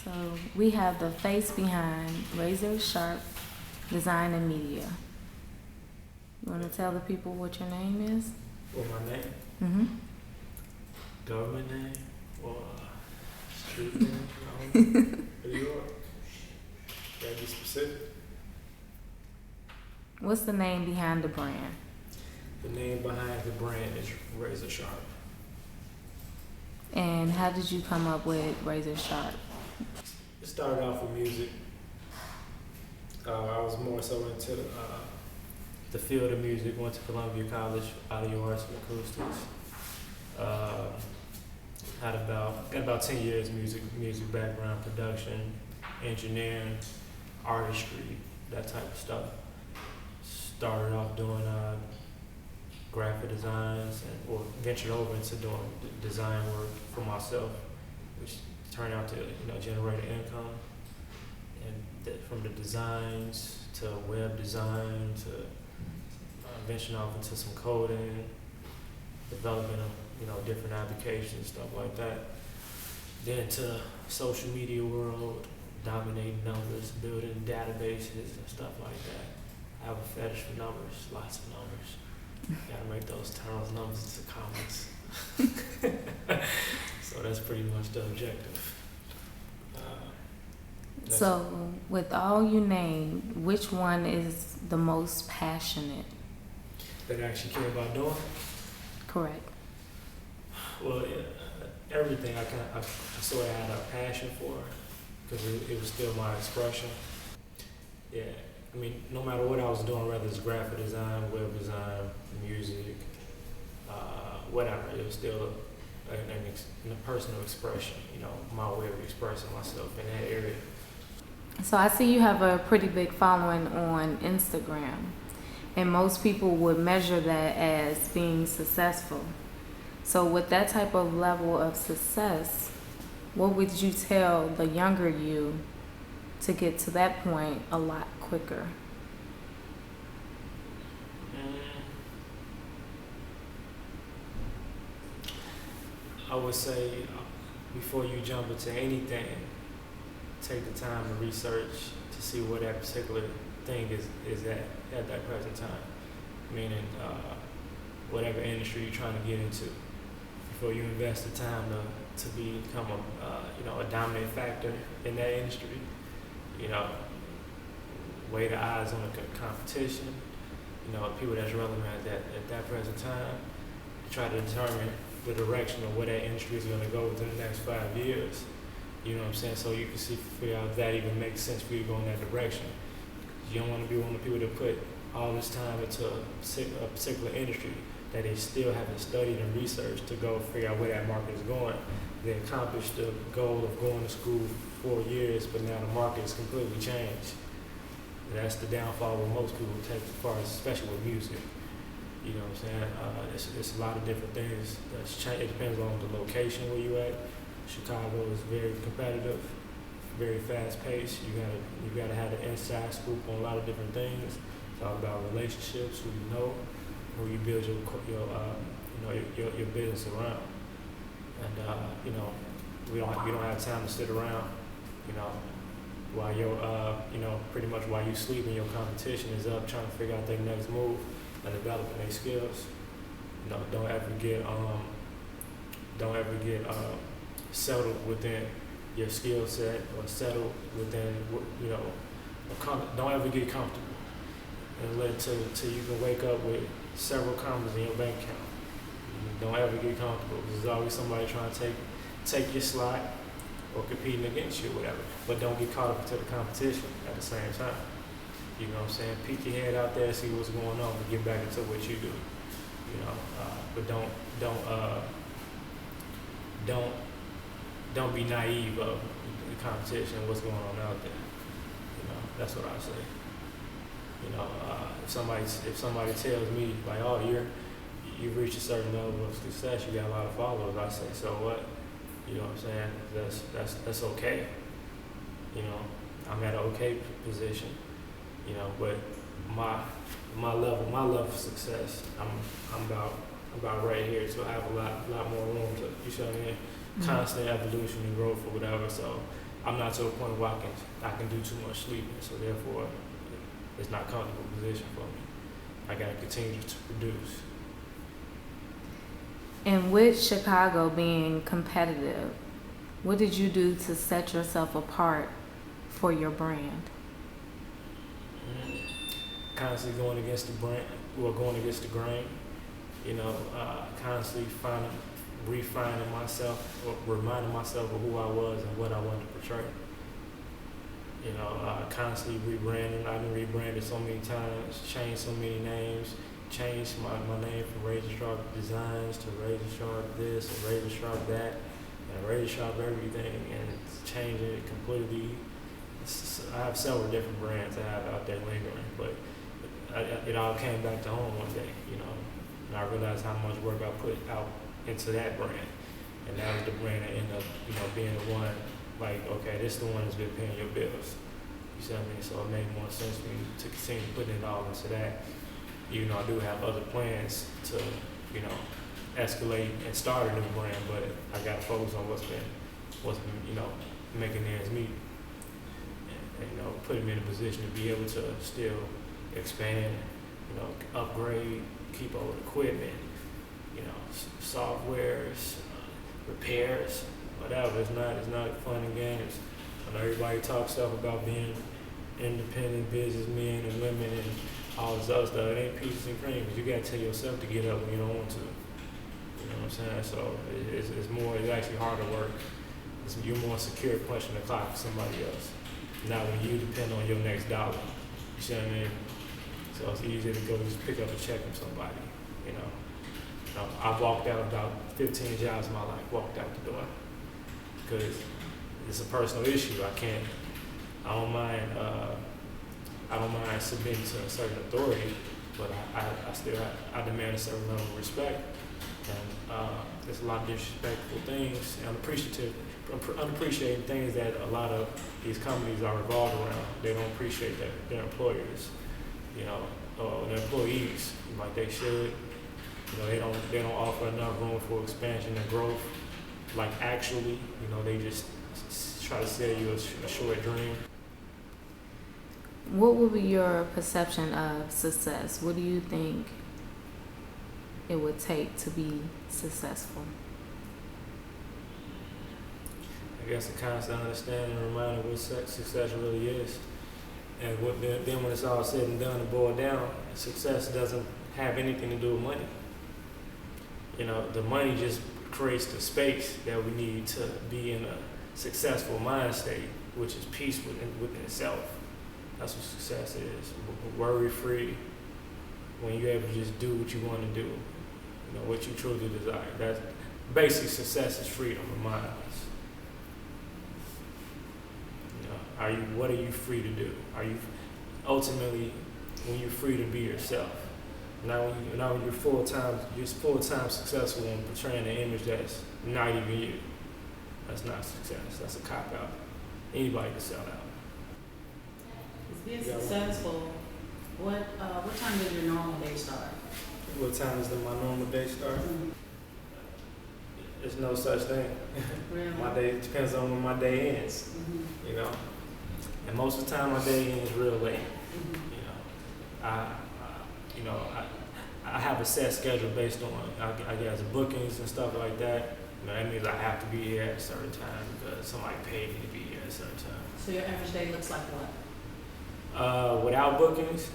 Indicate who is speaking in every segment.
Speaker 1: So we have the face behind RazorSharp Design and Media. You want to tell the people what your name is?
Speaker 2: Or my name?
Speaker 1: Mm-hmm.
Speaker 2: Government name? Or street name? I don't know. New York? Gotta be specific.
Speaker 1: What's the name behind the brand?
Speaker 2: The name behind the brand is RazorSharp.
Speaker 1: And how did you come up with RazorSharp?
Speaker 2: It started off with music. I was more so into the field of music. Went to Columbia College, Audio Arts and Acoustics. Got about 10 years music background, production, engineering, artistry, that type of stuff. Started off doing graphic designs or ventured over into doing design work for myself, which turned out to generate an income. And from the designs to web design to venturing off into some coding, development of different applications, stuff like that. Then to social media world, dominating numbers, building databases and stuff like that. I have a fetish for numbers, lots of numbers. Gotta make turn those numbers into comments. So that's pretty much the objective.
Speaker 1: So with all you named, which one is the most passionate?
Speaker 2: That I actually care about doing?
Speaker 1: Correct.
Speaker 2: Well, everything I sort of had a passion for, because it was still my expression. Yeah, I mean, no matter what I was doing, whether it's graphic design, web design, music, whatever, it was still a personal expression, my way of expressing myself in that area.
Speaker 1: So I see you have a pretty big following on Instagram, and most people would measure that as being successful. So with that type of level of success, what would you tell the younger you to get to that point a lot quicker?
Speaker 2: I would say before you jump into anything, take the time to research to see where that particular thing is at that present time. Meaning whatever industry you're trying to get into. Before you invest the time to become a dominant factor in that industry, weigh the odds on the competition, people that's relevant at that present time, try to determine the direction of where that industry is going to go within the next 5 years. You know what I'm saying? So you can figure out if that even makes sense for you to go in that direction. You don't want to be one of the people that put all this time into a particular industry that they still haven't studied and researched to go figure out where that market is going. They accomplished the goal of going to school for 4 years, but now the market has completely changed. And that's the downfall where most people take as far as, especially with music. You know what I'm saying? It's a lot of different things that's changed. It depends on the location where you at. Chicago is very competitive, very fast paced. You gotta have the inside scoop on a lot of different things. It's all about relationships, who you know, who you build your business around. And we don't have time to sit around, while pretty much while you sleeping, your competition is up trying to figure out their next move and developing their skills. Don't ever get settled within your skill set or settled within don't ever get comfortable and let till you can wake up with several commas in your bank account. Don't ever get comfortable because there's always somebody trying to take your slot or competing against you or whatever. But don't get caught up into the competition at the same time. You know what I'm saying? Peek your head out there, see what's going on, and get back into what you do. But don't be naive of the competition and what's going on out there. That's what I say. If somebody tells me like, oh, you've reached a certain level of success, you got a lot of followers, I say, so what? You know what I'm saying? That's okay. I'm at an okay position. But my level of success, I'm about right here, so I have a lot more room to, you see what I mean? constant evolution and growth or whatever. So I'm not to a point where I can do too much sleeping. So therefore, it's not a comfortable position for me. I got to continue to produce.
Speaker 1: And with Chicago being competitive, what did you do to set yourself apart for your brand?
Speaker 2: Constantly going against the brand, or going against the grain. Constantly refining myself, or reminding myself of who I was and what I wanted to portray. Constantly rebranding. I've been rebranded so many times, changed so many names, changed my name from RazorSharp Designs to RazorSharp this and RazorSharp that, and RazorSharp everything, and it's changing it completely. I have several different brands I have out there lingering, but it all came back to home one day, and I realized how much work I put out into that brand, and that was the brand that ended up, being the one, like, okay, this is the one that's been paying your bills. You see what I mean? So it made more sense for me to continue putting it all into that, even though I do have other plans to, escalate and start a new brand, but I got to focus on what's been, making ends meet, and putting me in a position to be able to still expand, upgrade, keep up with equipment, softwares, repairs, whatever. It's not fun and games. I know everybody talks stuff about being independent businessmen and women and all this other stuff. It ain't peaches and cream. You gotta tell yourself to get up when you don't want to. You know what I'm saying? So it's actually harder work. You're more secure punching the clock for somebody else. Not when you depend on your next dollar. You see what I mean? So it's easier to go just pick up a check from somebody. I've walked out about 15 jobs in my life, walked out the door. Because it's a personal issue. I don't mind submitting to a certain authority, but I demand a certain level of respect. And there's a lot of disrespectful things and unappreciated things that a lot of these companies are revolved around. They don't appreciate their employers, or their employees like they should. They don't offer enough room for expansion and growth. Like actually, they just try to sell you a short dream.
Speaker 1: What would be your perception of success? What do you think it would take to be successful?
Speaker 2: I guess a constant understanding and reminder what success really is. And then when it's all said and done and boiled down, success doesn't have anything to do with money. The money just creates the space that we need to be in a successful mind state, which is peace within itself. That's what success is. Worry-free, when you're able to just do what you want to do, what you truly desire. That's basic success is freedom of mind. What are you free to do? Are you ultimately when you're free to be yourself? Now when you're full-time successful in portraying an image that's not even you. That's not success. That's a cop-out. Anybody can sell out.
Speaker 3: Being successful, what time does your normal day start?
Speaker 2: What time does my normal day start?
Speaker 3: Mm-hmm.
Speaker 2: There's no such thing.
Speaker 3: Really?
Speaker 2: My day depends on when my day ends.
Speaker 3: Mm-hmm.
Speaker 2: And most of the time my day ends real late.
Speaker 3: Mm-hmm.
Speaker 2: I have a set schedule based on I guess bookings and stuff like that. That means I have to be here at a certain time because somebody paid me to be here at a certain time.
Speaker 3: So your average day looks like what?
Speaker 2: Without bookings?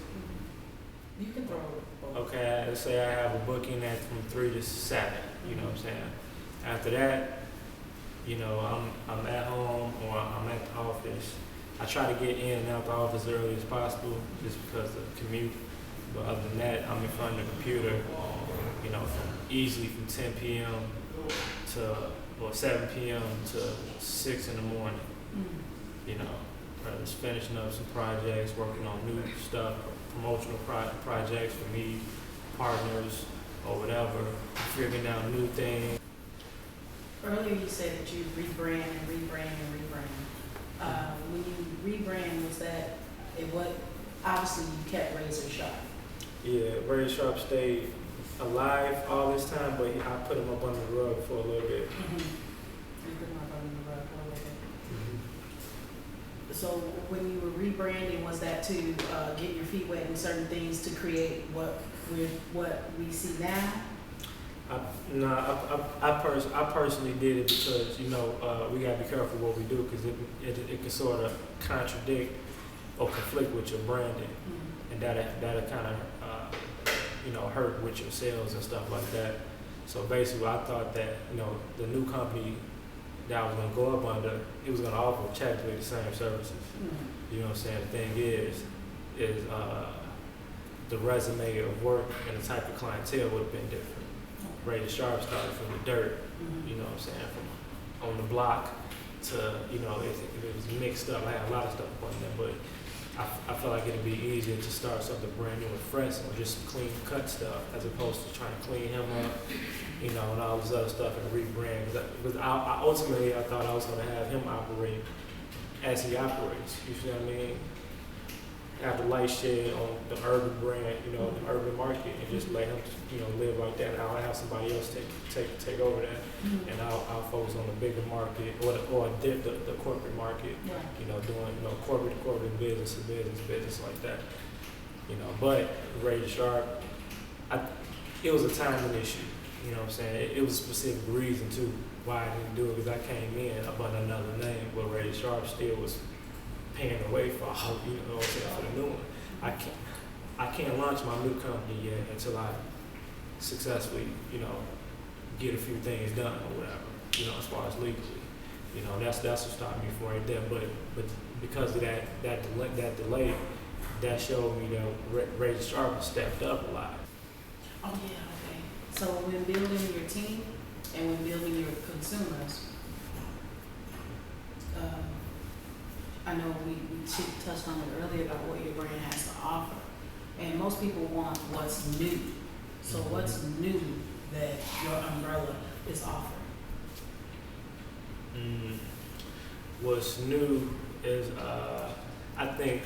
Speaker 3: You can throw it.
Speaker 2: Okay, let's say I have a booking from 3 to 7, you know what I'm saying? After that, I'm at home or I'm at the office. I try to get in and out the office as early as possible just because of the commute. But other than that, I'm in front of the computer, easily from 10 p.m. to 7 p.m. to 6 in the morning.
Speaker 3: Mm-hmm.
Speaker 2: Just finishing up some projects, working on new stuff, promotional projects for me, partners, or whatever, figuring out new things.
Speaker 3: Earlier you said that you rebrand and rebrand and rebrand. When you rebrand, was that obviously you kept RazorSharp?
Speaker 2: Yeah, RazorSharp stayed alive all this time, but I put him up under the rug for a little bit.
Speaker 3: Mm-hmm. So when you were rebranding, was that to get your feet wet in certain things to create what we see now?
Speaker 2: I personally did it because, you know, we gotta be careful what we do because it can sort of contradict or conflict with your branding, and that'll kind of you know, hurt with your sales and stuff like that. So basically, I thought that, you know, the new company that I was gonna go up under, it was gonna offer practically the same services. You know what I'm saying? The thing is the resume of work and the type of clientele would have been different. RazorSharp started from the dirt, you know what I'm saying, from on the block to, you know, it was mixed up. I had a lot of stuff on there, but I felt like it'd be easier to start something brand new and fresh or just clean cut stuff as opposed to trying to clean him up, you know, and all this other stuff and rebrand. Because ultimately I thought I was going to have him operate as he operates. You see what I mean? Have the light shed on the urban brand, you know, the urban market, and just let him, you know, live like that. And I'll have somebody else take over that, and I'll focus on the bigger market or the corporate market, you know, doing, you know, corporate business to business like that, you know. But RazorSharp, it was a timing issue, you know what I'm saying. It was a specific reason too why I didn't do it, because I came in up under another name, but RazorSharp still was paying the way for all, you know what I'm saying, for the new one. I can't launch my new company yet until I successfully, you know, get a few things done or whatever, you know, as far as legally. You know, that's what stopped me from right there. But because of that delay, that showed me that RazorSharp stepped up a lot.
Speaker 3: Oh yeah, okay. So when building your team and when building your consumers, I know we touched on it earlier about what your brand has to offer, and most people want what's new. So what's new that your umbrella is offering?
Speaker 2: What's new is I think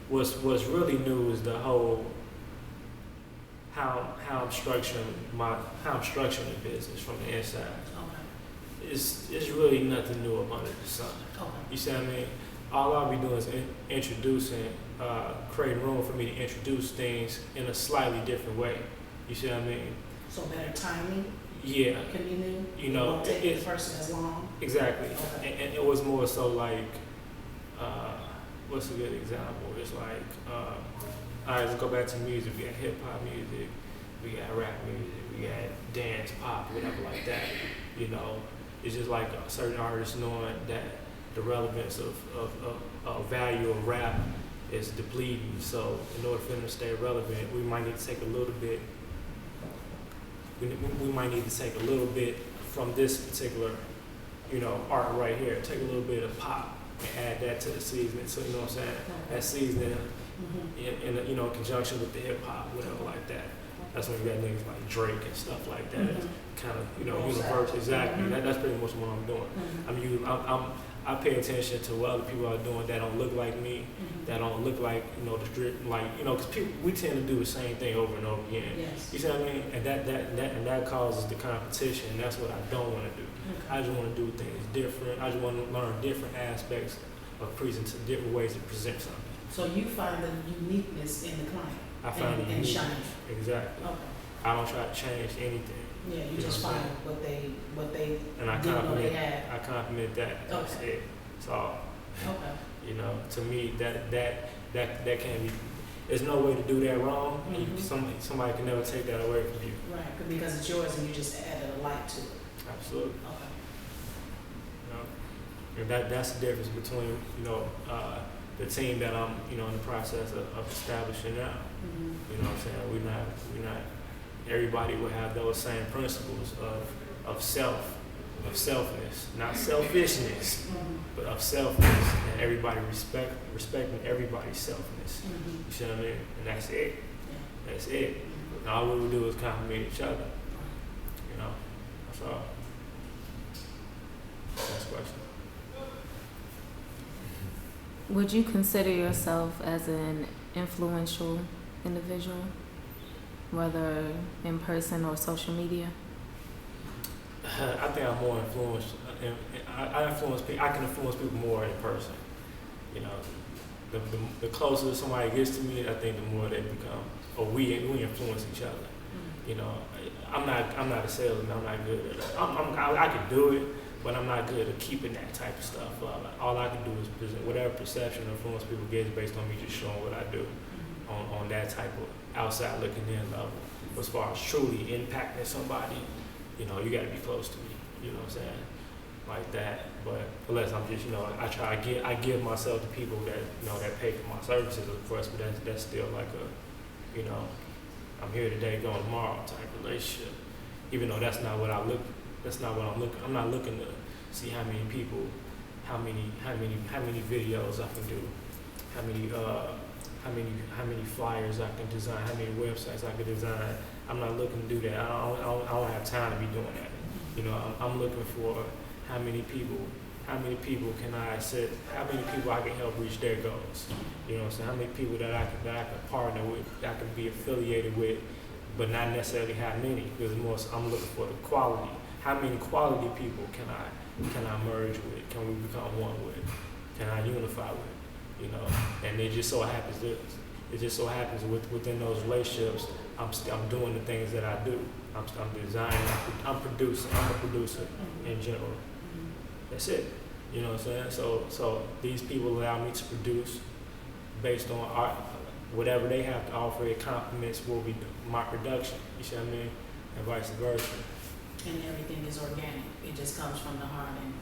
Speaker 2: what's really new is the whole how I'm structuring the business from the inside. It's really nothing new up under the sun. You see what I mean? All I'll be doing is introducing, creating room for me to introduce things in a slightly different way. You see what I mean?
Speaker 3: So better timing.
Speaker 2: Yeah.
Speaker 3: Can be new.
Speaker 2: You know,
Speaker 3: won't take the person as long.
Speaker 2: Exactly. And it was more so like, what's a good example? It's like, all right, let's go back to music. We got hip hop music, we got rap music, we got dance, pop, whatever like that. You know. It's just like certain artists knowing that the relevance of value of rap is depleting. So in order for them to stay relevant, we might need to take a little bit. We might need to take a little bit from this particular, you know, art right here. Take a little bit of pop and add that to the seasoning. So you know what I'm saying? That seasoning in you know, conjunction with the hip hop, whatever like that. That's when you got niggas like Drake and stuff like that. Kind of, you know, universal. Exactly. That's pretty much what I'm doing. I pay attention to what other people are doing that don't look like me, that don't look like, you know, the drip, like, you know, because we tend to do the same thing over and over again.
Speaker 3: Yes.
Speaker 2: You see what I mean? And that causes the competition. And that's what I don't want to do. I just want to do things different. I just want to learn different aspects of different ways to present something.
Speaker 3: So you find the uniqueness in the client.
Speaker 2: I find
Speaker 3: and shine.
Speaker 2: Exactly.
Speaker 3: Okay.
Speaker 2: I don't try to change anything.
Speaker 3: Yeah, you just find what they
Speaker 2: and I
Speaker 3: didn't know they had.
Speaker 2: I compliment that. That's it. So, you know, to me that can't be. There's no way to do that wrong. And somebody can never take that away from you.
Speaker 3: Right, because it's yours and you just added a light to it.
Speaker 2: Absolutely.
Speaker 3: Okay.
Speaker 2: You know, and that's the difference between, you know, the team that I'm, you know, in the process of establishing now. You know what I'm saying? We're not. Everybody will have those same principles of selfness, not selfishness, but of selfness, and everybody respecting everybody's selfness. You see what I mean? And that's it. That's it. And all we will do is compliment each other. You know, that's all. Next question.
Speaker 1: Would you consider yourself as an influential individual, whether in person or social media?
Speaker 2: I think I'm more influenced. I influence people. I can influence people more in person. You know, the closer somebody gets to me, I think the more they become, or we influence each other. You know, I'm not a salesman. I'm not good at it. I can do it, but I'm not good at keeping that type of stuff up. All I can do is present whatever perception or influence people get is based on me just showing what I do on that type of outside looking in level. As far as truly impacting somebody, you know, you got to be close to me. You know what I'm saying? Like that. But unless I'm just, you know, I give myself to people that, you know, that pay for my services, of course. But that's still like a, you know, I'm here today, going tomorrow type relationship. Even though that's not what I'm looking. I'm not looking to see how many people, how many videos I can do, how many flyers I can design, how many websites I can design. I'm not looking to do that. I don't have time to be doing that. You know, I'm looking for how many people can I set, how many people I can help reach their goals. You know what I'm saying? How many people that I can partner with, that I can be affiliated with, but not necessarily how many, because I'm looking for the quality. How many quality people can I merge with? Can we become one with? Can I unify with? You know, and it just so happens within those relationships, I'm doing the things that I do. I'm designing. I'm producing. I'm a producer in general. That's it. You know what I'm saying? So these people allow me to produce based on art, whatever they have to offer. It complements what we do, my production. You see what I mean? And vice versa.
Speaker 3: And everything is organic. It just comes from the heart and.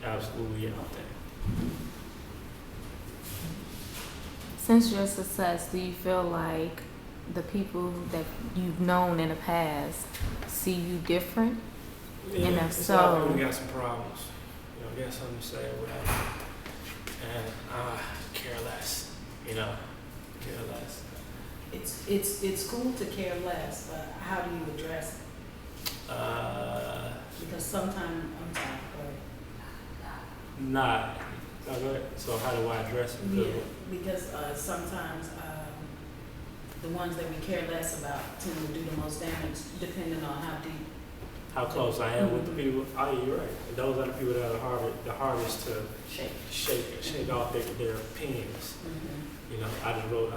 Speaker 2: Absolutely everything.
Speaker 1: Since your success, do you feel like the people that you've known in the past see you different?
Speaker 2: Yeah,
Speaker 1: and if
Speaker 2: it's
Speaker 1: so,
Speaker 2: like we got some problems. You know, got something to say or whatever. And I care less. You know, care less.
Speaker 3: It's cool to care less, but how do you address it? Because sometimes I'm sorry.
Speaker 2: Not. So how do I address it?
Speaker 3: Yeah, because sometimes the ones that we care less about tend to do the most damage, depending on how deep.
Speaker 2: How close I am with the people. Oh, yeah, you're right. Those are the people that are the hardest to shake off their opinions. You know, I just wrote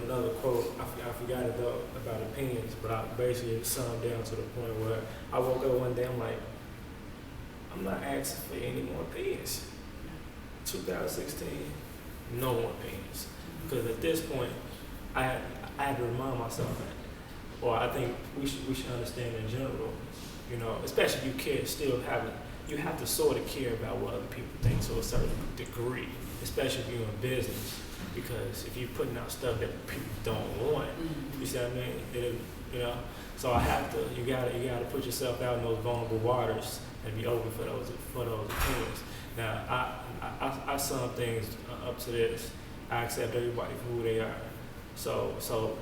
Speaker 2: another quote. I forgot it though about opinions, but I basically summed down to the point where I woke up one day. I'm like, I'm not asking for any more opinions. 2016, no more opinions. Because at this point, I had to remind myself that, or I think we should understand in general. You know, especially if you have to sort of care about what other people think to a certain degree, especially if you're in business. Because if you're putting out stuff that people don't want, you see what I mean? You know, so you gotta put yourself out in those vulnerable waters and be open for those opinions. Now, I sum things up to this. I accept everybody for who they are. So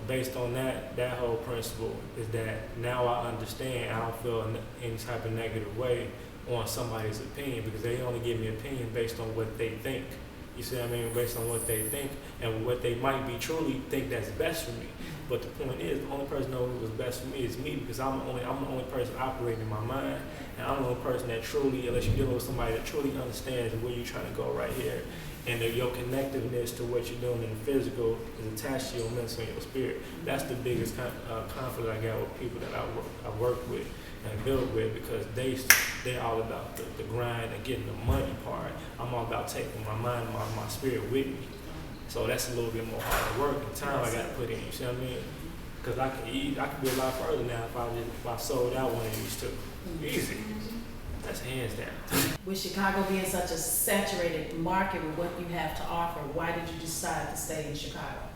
Speaker 2: based on that whole principle is that now I understand. I don't feel any type of negative way on somebody's opinion because they only give me an opinion based on what they think. You see what I mean? Based on what they think and what they might be truly think that's best for me. But the point is, the only person that knows what's best for me is me because I'm the only person operating in my mind, and I'm the only person that truly, unless you're dealing with somebody that truly understands where you're trying to go right here, and that your connectiveness to what you're doing in the physical is attached to your mental and your spirit. That's the biggest conflict I got with people that I work with and build with because they're all about the grind and getting the money part. I'm all about taking my mind and my spirit with me. So that's a little bit more hard work and time I got to put in. You see what I mean? Because I can be a lot further now if I sold out one of these two. Easy. That's hands down.
Speaker 3: With Chicago being such a saturated market with what you have to offer, why did you decide to stay in Chicago?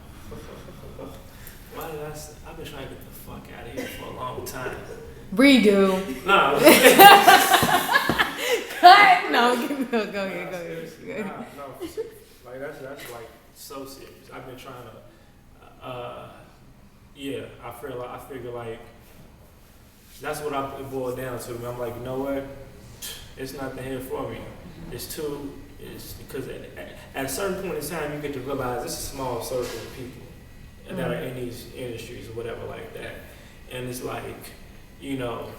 Speaker 2: I've been trying to get the fuck out of here for a long time.
Speaker 1: Redo.
Speaker 2: No.
Speaker 1: Cut. No, go ahead.
Speaker 2: No. Like that's like so serious. I've been trying to. I figure like that's what I boiled down to. I'm like, you know what? It's nothing here for me. It's because at a certain point in time you get to realize it's a small circle of people that are in these industries or whatever like that, and it's like, you know,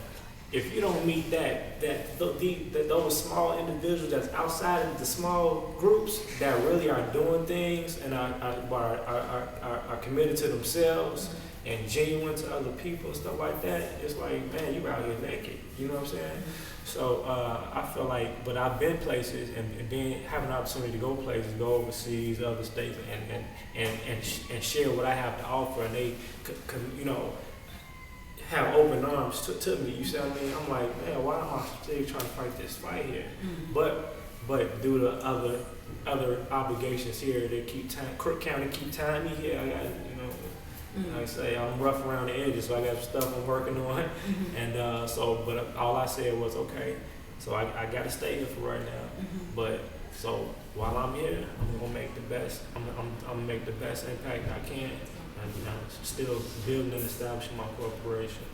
Speaker 2: if you don't meet those small individuals that's outside of the small groups that really are doing things and are committed to themselves and genuine to other people and stuff like that, it's like, man, you out here naked. You know what I'm saying? So I feel like, but I've been places and being having an opportunity to go places, go overseas, other states, and share what I have to offer, and they, you know, have open arms to me. You see what I mean? I'm like, man, why am I still trying to fight this fight here? But due to other obligations here, they keep time. Crook County keep tying me here. I got, you know. Like I say, I'm rough around the edges, so I got stuff I'm working on, and but all I said was, okay, so I got to stay here for right now, but so while I'm here, I'm gonna make the best, I'm gonna make the best impact I can, and you know, still building and establishing my corporation.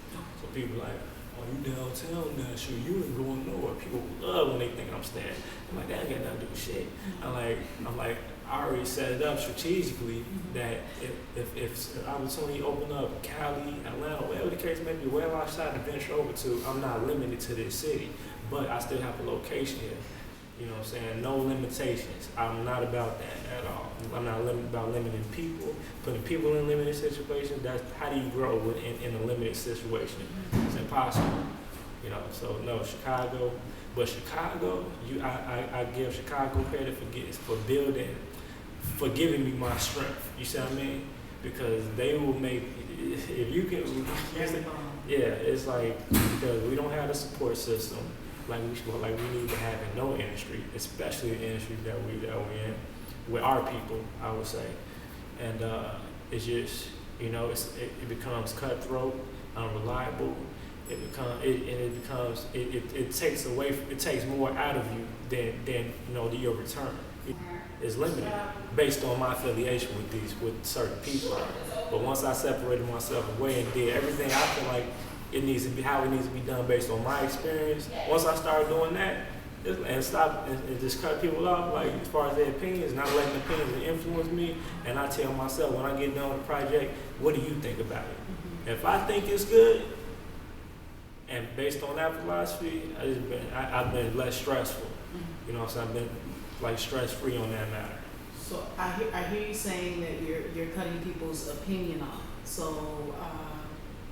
Speaker 2: So people like, oh, you downtown now, sure, you ain't going nowhere. People love when they think I'm staying. I'm like, that ain't got nothing to do with shit. I'm like. I already set it up strategically that if an opportunity open up Cali, Atlanta, whatever the case may be, wherever I decide to venture over to, I'm not limited to this city, but I still have a location here. You know what I'm saying? No limitations. I'm not about that at all. I'm not about limiting people, putting people in limited situations. That's how do you grow in a limited situation? It's impossible. You know, so no, Chicago. But Chicago, I give Chicago credit for giving me my strength. You see what I mean? Because they will make, if you can, yeah, it's like, because we don't have a support system like we need to have in no industry, especially the industry that we're in, with our people, I would say. And it's just, you know, it becomes cutthroat, unreliable. It takes more out of you than you know your return. It's limited based on my affiliation with certain people. But once I separated myself away and did everything I feel like it needs to be how it needs to be done based on my experience, once I started doing that and stop and just cut people off, like as far as their opinions, not letting opinions influence me, and I tell myself when I get done with the project, what do you think about it? If I think it's good, and based on that philosophy, I've been less stressful. You know what I'm saying? I've been like stress-free on that matter.
Speaker 3: So I hear you saying that you're cutting people's opinion off. So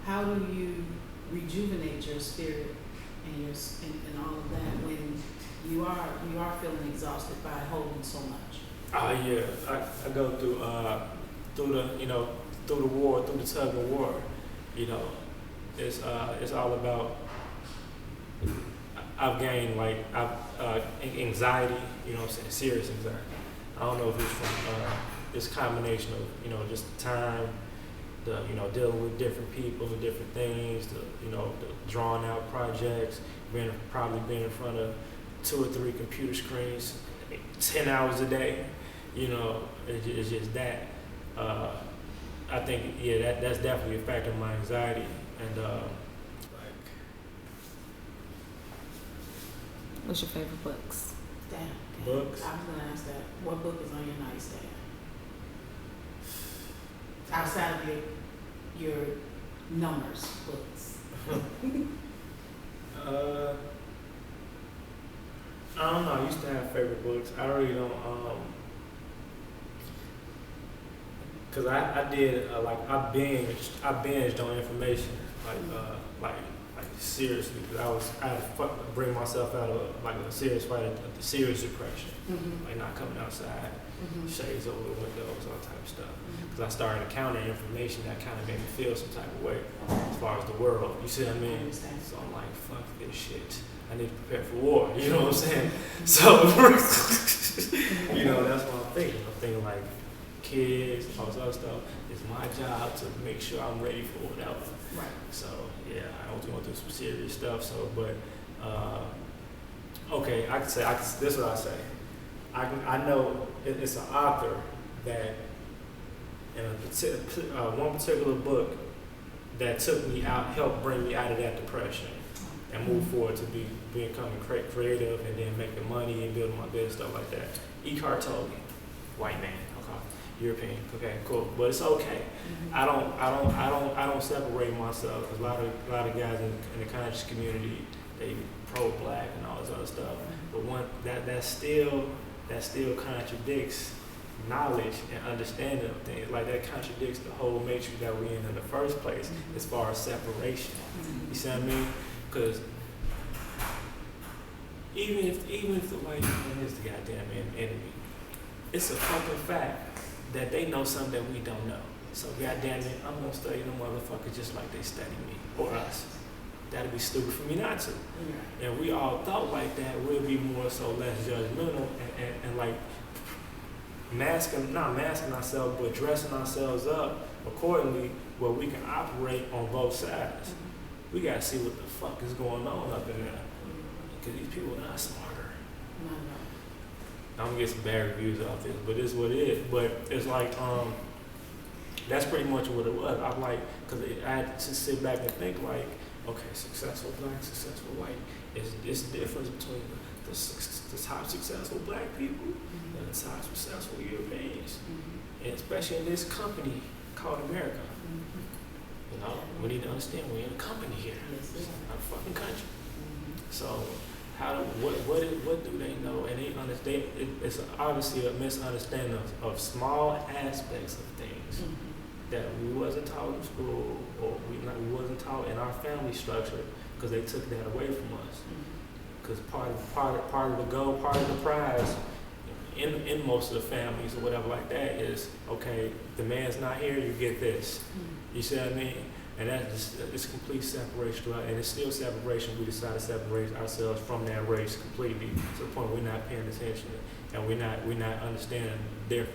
Speaker 3: how do you rejuvenate your spirit and and all of that when you are feeling exhausted by holding so much?
Speaker 2: Oh yeah, I go through the war, through the tug of war. You know, it's all about. I've gained anxiety, you know what I'm saying, serious anxiety. I don't know if it's from this combination of, you know, just time, dealing with different people and different things, the drawn out projects, probably being in front of 2 or 3 computer screens 10 hours a day, you know, it's just that. I think, yeah, that's definitely a factor of my anxiety. And
Speaker 1: what's your favorite books?
Speaker 3: Damn.
Speaker 2: Books?
Speaker 3: I was gonna ask that. What book is on your nightstand? Outside of your numbers books.
Speaker 2: I don't know. I used to have favorite books. I really don't. Cause I did I binged on information like seriously, because I had to bring myself out of a serious fight, a serious depression, like not coming outside, shades over the windows, all type of stuff. Because I started encountering information that kind of made me feel some type of way as far as the world. You see what I mean? So I'm like, fuck this shit. I need to prepare for war. You know what I'm saying? So, you know, that's what I'm thinking. I'm thinking like kids, all this other stuff. It's my job to make sure I'm ready for whatever.
Speaker 3: Right.
Speaker 2: So yeah, I was going through some serious stuff. So, but okay, this is what I say. I know it's an author that in one particular book that took me out, helped bring me out of that depression and move forward to becoming creative and then making money and building my business, stuff like that. Eckhart Tolle, white man. Okay. European. Okay, cool. But it's okay. I don't separate myself, because a lot of guys in the conscious community, they pro-black and all this other stuff. But that still contradicts knowledge and understanding of things. Like, that contradicts the whole matrix that we're in the first place, as far as separation. You see what I mean? Because even if the white man is the goddamn enemy, it's a fucking fact that they know something that we don't know. So goddamn it, I'm gonna study them motherfuckers just like they study me or us. That'd be stupid for me not to. And we all thought like that, we'll be more so less judgmental and like not masking ourselves, but dressing ourselves up accordingly, where we can operate on both sides. We gotta see what the fuck is going on up in there, because these people are not smarter. I'm gonna get some bad reviews off this, but it's what it is. But it's like, that's pretty much what it was. I'm like, because I had to sit back and think like, okay, successful black, successful white. It's the difference between the top successful black people and the top successful Europeans. And especially in this company called America. You know, we need to understand we're in a company here. It's not a fucking country. So what do they know? And they understand. It's obviously a misunderstanding of small aspects of things that we wasn't taught in school, or we wasn't taught in our family structure, because they took that away from us. Because part of the goal, part of the prize in most of the families or whatever like that is, okay, the man's not here, you get this. You see what I mean? And that's just, it's complete separation, and it's still separation. We decide to separate ourselves from that race completely, to the point we're not paying attention, and we're not understanding their.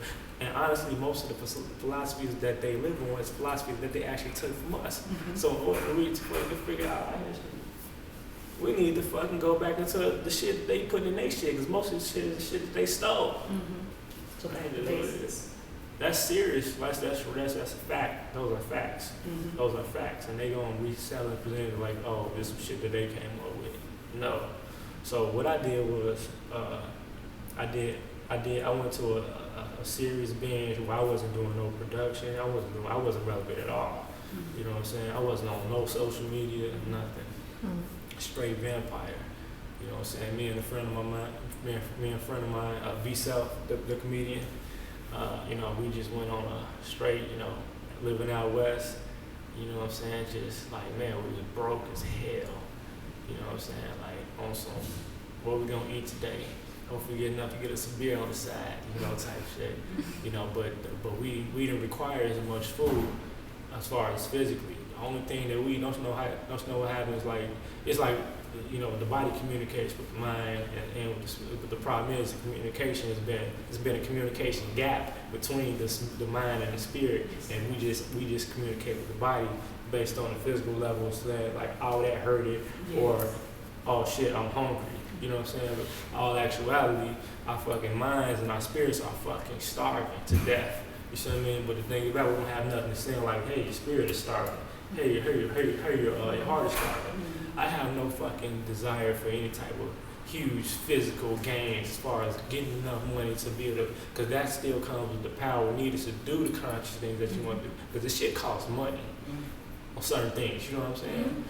Speaker 2: And honestly, most of the philosophies that they live on is philosophies that they actually took from us. So in order for us to figure out, we need to fucking go back into the shit they put in their shit, because most of the shit is the shit that they stole. So that's serious. That's a fact. Those are facts. Those are facts, and they gonna resell and present it like, oh, this is some shit that they came up with. No. So what I did was, I went to a series binge where I wasn't doing no production. I wasn't relevant at all. You know what I'm saying? I wasn't on no social media, nothing. Straight vampire. You know what I'm saying? Me and a friend of mine, V-Self, the comedian. You know, we just went on a straight, you know, living out west, you know what I'm saying, just like, man, we was broke as hell, you know what I'm saying, like, on some, what we gonna eat today, hopefully get enough to get us a beer on the side, you know, type shit, you know, but we didn't require as much food as far as physically. The only thing that we don't know what happens, like, it's like, you know, the body communicates with the mind, but the problem is the communication has been a communication gap between the mind and the spirit, and we just communicate with the body based on the physical levels, that like, oh, that hurted, or oh shit, I'm hungry. You know what I'm saying? But all actuality, our fucking minds and our spirits are fucking starving to death. You see what I mean? But the thing about it, we don't have nothing to say like, hey, your spirit is starving. Hey, your heart is starving. I have no fucking desire for any type of huge physical gains as far as getting enough money to be able to, because that still comes with the power needed to do the conscious things that you want to do, because this shit costs money on certain things, you know what I'm saying?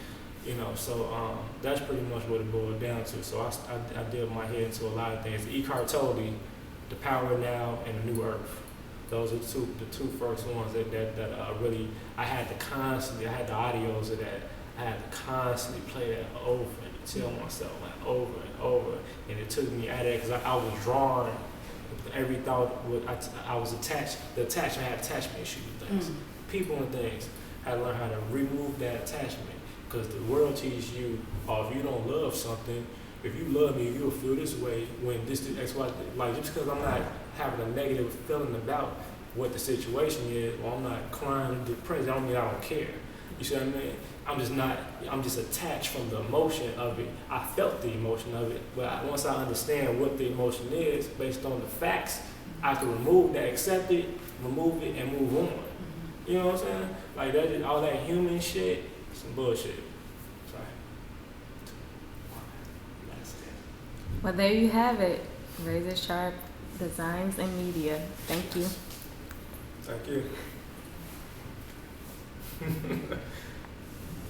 Speaker 2: You know, so that's pretty much what it boiled down to. So I did my head into a lot of things. Eckhart Tolle, The Power Now, and The New Earth. Those are the two first ones that really, I had the audios of that. I had to constantly play that over and tell myself like over and over, and it took me out of it because I was drawn. Every thought I was attached. The attachment, I had attachment issues with things, people and things. I had to learn how to remove that attachment, because the world teaches you, oh, if you don't love something, if you love me, you'll feel this way when this X, Y, like, just because I'm not having a negative feeling about what the situation is, or I'm not crying and depressed, I don't mean I don't care. You see what I mean? I'm just attached from the emotion of it. I felt the emotion of it, but once I understand what the emotion is based on the facts, I can remove that, accept it, remove it, and move on. You know what I'm saying? Like, that is all that human shit, some bullshit. Sorry.
Speaker 1: Well, there you have it. RazorSharp Designs and Media. Thank you.
Speaker 2: Thank you.